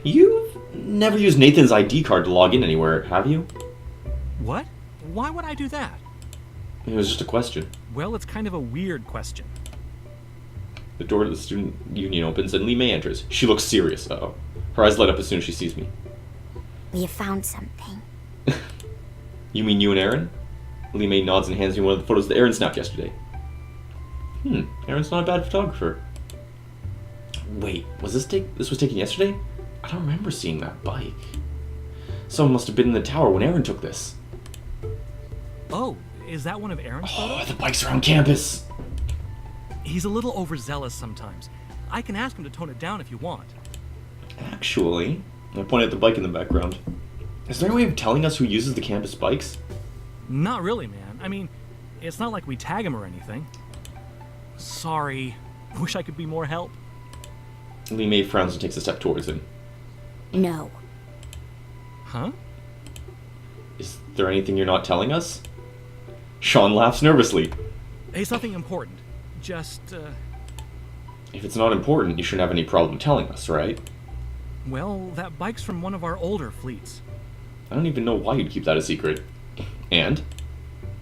You've never used Nathan's ID card to log in anywhere, have you? What? Why would I do that? It was just a question. Well, it's kind of a weird question. The door to the student union opens and Lee May enters. She looks serious. Uh-oh. Her eyes light up as soon as she sees me. We have found something. You mean you and Aaron? Lee May nods and hands me one of the photos that Aaron snapped yesterday. Aaron's not a bad photographer. Wait, was this was taken yesterday? I don't remember seeing that bike. Someone must have been in the tower when Aaron took this. Oh, is that one of Aaron's photos? The bike's around campus! He's a little overzealous sometimes. I can ask him to tone it down if you want. Actually, I point at the bike in the background. Is there any way of telling us who uses the campus bikes? Not really, man. I mean, it's not like we tag him or anything. Sorry. Wish I could be more help. Lee May frowns and takes a step towards him. No. Huh? Is there anything you're not telling us? Sean laughs nervously. It's nothing important. Just, If it's not important, you shouldn't have any problem telling us, right? Well, that bike's from one of our older fleets. I don't even know why you'd keep that a secret. And?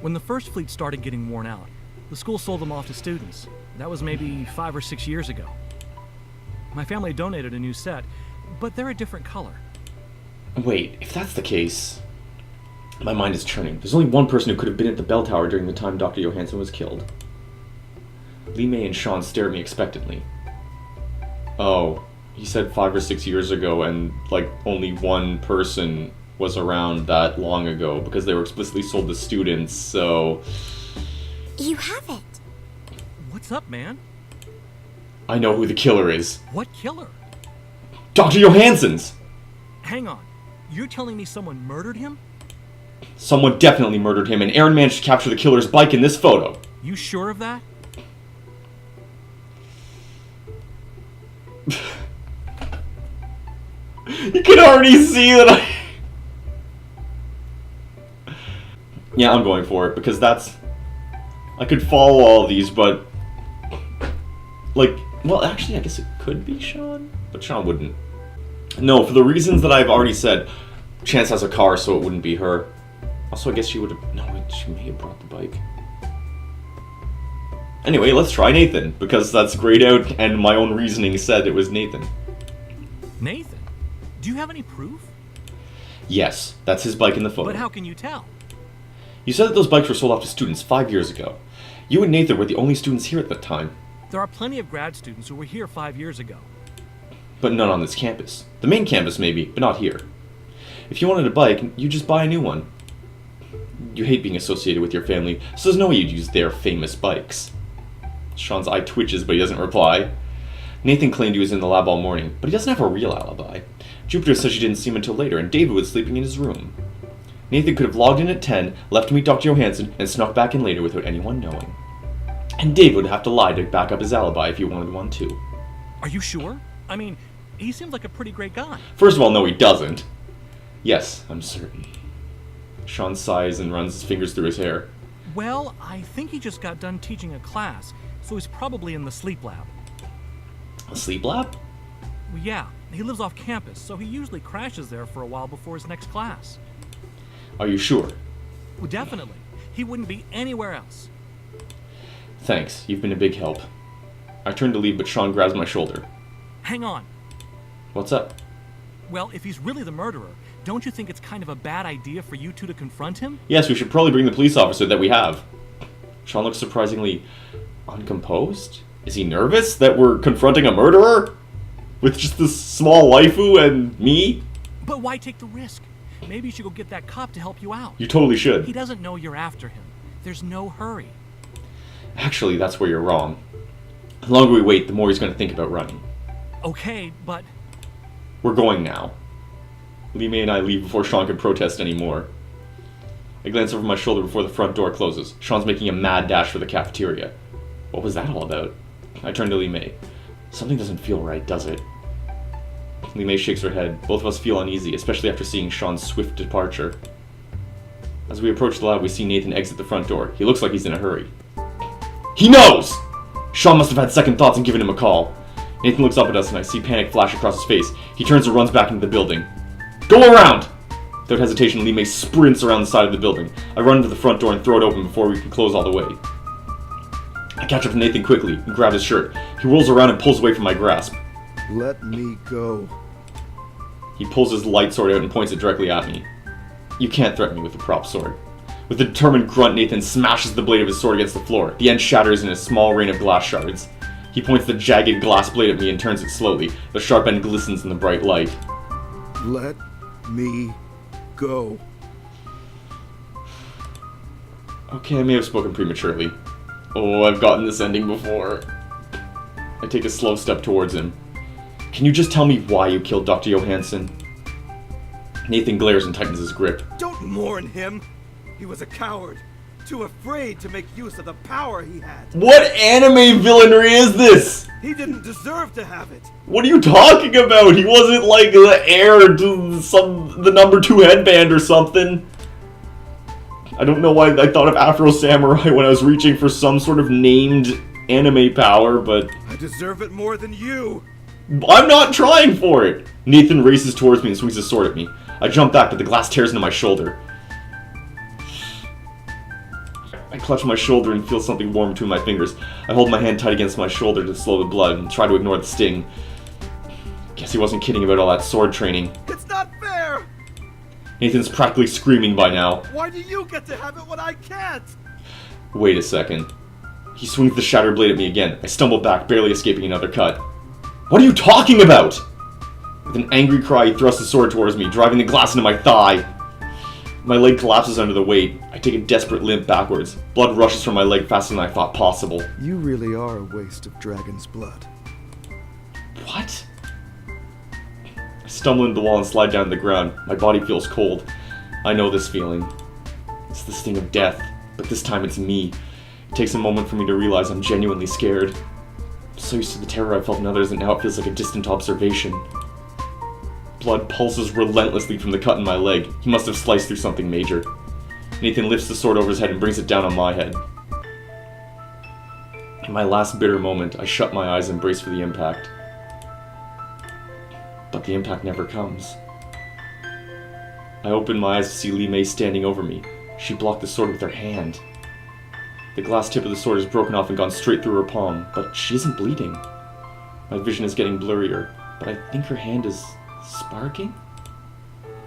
When the first fleet started getting worn out, the school sold them off to students. That was maybe 5 or 6 years ago. My family donated a new set, but they're a different color. Wait, if that's the case... My mind is churning. There's only one person who could have been at the bell tower during the time Dr. Johansson was killed. Lee May and Sean stare at me expectantly. Oh, he said 5 or 6 years ago, and, like, only one person was around that long ago, because they were explicitly sold to students, so... You have it. What's up, man? I know who the killer is. What killer? Dr. Johansson's! Hang on. You're telling me someone murdered him? Someone definitely murdered him, and Aaron managed to capture the killer's bike in this photo. You sure of that? You can already see that Yeah, I'm going for it, because that's... I could follow all of these, but... Like, well, actually, I guess it could be Sean, but Sean wouldn't. No, for the reasons that I've already said, Chance has a car, so it wouldn't be her. Also, I guess she would have... No, she may have brought the bike. Anyway, let's try Nathan, because that's grayed out, and my own reasoning said it was Nathan. Nathan? Do you have any proof? Yes, that's his bike in the photo. But how can you tell? You said that those bikes were sold off to students 5 years ago. You and Nathan were the only students here at that time. There are plenty of grad students who were here 5 years ago. But none on this campus. The main campus maybe, but not here. If you wanted a bike, you just buy a new one. You hate being associated with your family, so there's no way you'd use their famous bikes. Sean's eye twitches, but he doesn't reply. Nathan claimed he was in the lab all morning, but he doesn't have a real alibi. Jupiter said she didn't see him until later, and David was sleeping in his room. Nathan could have logged in at 10, left to meet Dr. Johansson, and snuck back in later without anyone knowing. And David would have to lie to back up his alibi if he wanted one too. Are you sure? I mean, he seems like a pretty great guy. First of all, no he doesn't. Yes, I'm certain. Sean sighs and runs his fingers through his hair. Well, I think he just got done teaching a class, so he's probably in the sleep lab. A sleep lab? Well, yeah, he lives off campus, so he usually crashes there for a while before his next class. Are you sure? Well, definitely. He wouldn't be anywhere else. Thanks, you've been a big help. I turn to leave, but Sean grabs my shoulder. Hang on. What's up? Well, if he's really the murderer, don't you think it's kind of a bad idea for you two to confront him? Yes, we should probably bring the police officer that we have. Sean looks surprisingly uncomposed. Is he nervous that we're confronting a murderer? With just this small waifu and me? But why take the risk? Maybe you should go get that cop to help you out. You totally should. He doesn't know you're after him. There's no hurry. Actually, that's where you're wrong. The longer we wait, the more he's going to think about running. Okay, but... We're going now. Lee May and I leave before Sean can protest anymore. I glance over my shoulder before the front door closes. Sean's making a mad dash for the cafeteria. What was that all about? I turn to Lee May. Something doesn't feel right, does it? Lee May shakes her head. Both of us feel uneasy, especially after seeing Sean's swift departure. As we approach the lab, we see Nathan exit the front door. He looks like he's in a hurry. He knows! Sean must have had second thoughts and given him a call. Nathan looks up at us and I see panic flash across his face. He turns and runs back into the building. Go around! Without hesitation, Lee May sprints around the side of the building. I run into the front door and throw it open before we can close all the way. I catch up to Nathan quickly and grab his shirt. He rolls around and pulls away from my grasp. Let me go. He pulls his light sword out and points it directly at me. You can't threaten me with a prop sword. With a determined grunt, Nathan smashes the blade of his sword against the floor. The end shatters in a small rain of glass shards. He points the jagged glass blade at me and turns it slowly. The sharp end glistens in the bright light. Let me go. Okay, I may have spoken prematurely. Oh, I've gotten this ending before. I take a slow step towards him. Can you just tell me why you killed Dr. Johansson? Nathan glares and tightens his grip. Don't mourn him. He was a coward, too afraid to make use of the power he had. What anime villainy is this? He didn't deserve to have it. What are you talking about? He wasn't like the heir to the number 2 headband or something. I don't know why I thought of Afro Samurai when I was reaching for some sort of named anime power, but I deserve it more than you. I'm not trying for it! Nathan races towards me and swings his sword at me. I jump back, but the glass tears into my shoulder. I clutch my shoulder and feel something warm between my fingers. I hold my hand tight against my shoulder to slow the blood and try to ignore the sting. Guess he wasn't kidding about all that sword training. It's not fair! Nathan's practically screaming by now. Why do you get to have it when I can't? Wait a second. He swings the shattered blade at me again. I stumble back, barely escaping another cut. What are you talking about? With an angry cry, he thrusts his sword towards me, driving the glass into my thigh. My leg collapses under the weight. I take a desperate limp backwards. Blood rushes from my leg faster than I thought possible. You really are a waste of dragon's blood. What? I stumble into the wall and slide down to the ground. My body feels cold. I know this feeling. It's the sting of death, but this time it's me. It takes a moment for me to realize I'm genuinely scared. I'm so used to the terror I felt in others, and now it feels like a distant observation. Blood pulses relentlessly from the cut in my leg. He must have sliced through something major. Nathan lifts the sword over his head and brings it down on my head. In my last bitter moment, I shut my eyes and brace for the impact. But the impact never comes. I open my eyes to see Lee May standing over me. She blocked the sword with her hand. The glass tip of the sword is broken off and gone straight through her palm, but she isn't bleeding. My vision is getting blurrier, but I think her hand is sparking?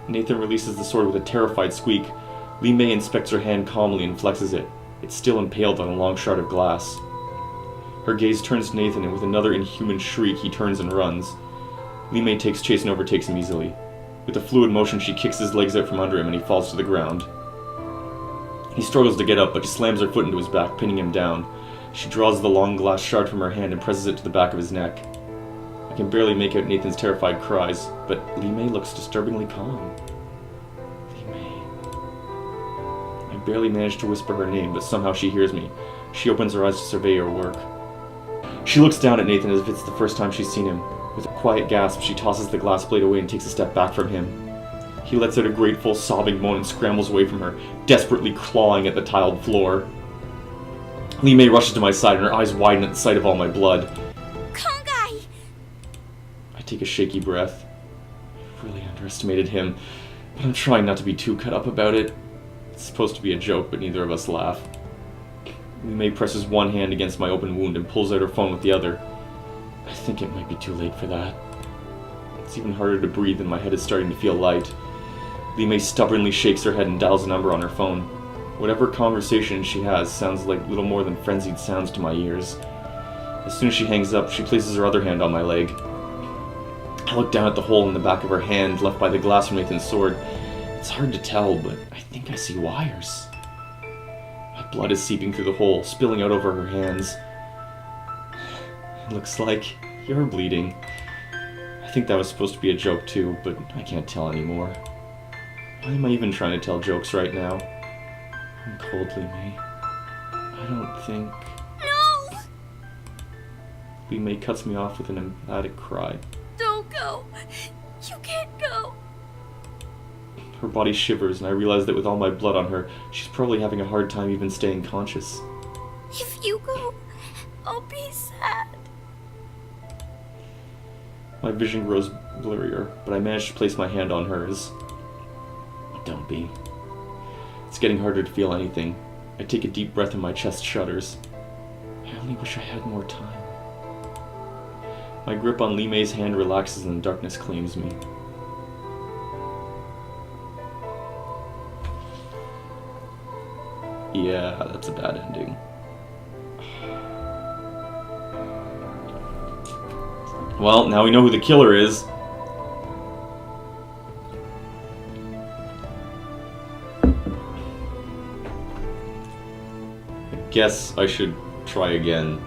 Nathan releases the sword with a terrified squeak. Lee May inspects her hand calmly and flexes it. It's still impaled on a long shard of glass. Her gaze turns to Nathan, and with another inhuman shriek, he turns and runs. Lee May takes chase and overtakes him easily. With a fluid motion, she kicks his legs out from under him and he falls to the ground. He struggles to get up, but she slams her foot into his back, pinning him down. She draws the long glass shard from her hand and presses it to the back of his neck. I can barely make out Nathan's terrified cries, but Lee May looks disturbingly calm. Lee May. I barely manage to whisper her name, but somehow she hears me. She opens her eyes to survey her work. She looks down at Nathan as if it's the first time she's seen him. With a quiet gasp, she tosses the glass blade away and takes a step back from him. He lets out a grateful, sobbing moan and scrambles away from her, desperately clawing at the tiled floor. Lee May rushes to my side and her eyes widen at the sight of all my blood. Kongai! I take a shaky breath. I really underestimated him, but I'm trying not to be too cut up about it. It's supposed to be a joke, but neither of us laugh. Lee May presses one hand against my open wound and pulls out her phone with the other. I think it might be too late for that. It's even harder to breathe and my head is starting to feel light. Lee May stubbornly shakes her head and dials a number on her phone. Whatever conversation she has sounds like little more than frenzied sounds to my ears. As soon as she hangs up, she places her other hand on my leg. I look down at the hole in the back of her hand left by the glass from Nathan's sword. It's hard to tell, but I think I see wires. My blood is seeping through the hole, spilling out over her hands. It looks like you're bleeding. I think that was supposed to be a joke too, but I can't tell anymore. Why am I even trying to tell jokes right now? I'm cold, Lee May. I don't think... No! Lee May cuts me off with an emphatic cry. Don't go! You can't go! Her body shivers, and I realize that with all my blood on her, she's probably having a hard time even staying conscious. If you go, I'll be sad. My vision grows blurrier, but I manage to place my hand on hers. Don't be. It's getting harder to feel anything. I take a deep breath and my chest shudders. I only wish I had more time. My grip on Li Mei's hand relaxes and the darkness claims me. Yeah, that's a bad ending. Well, now we know who the killer is. I guess I should try again.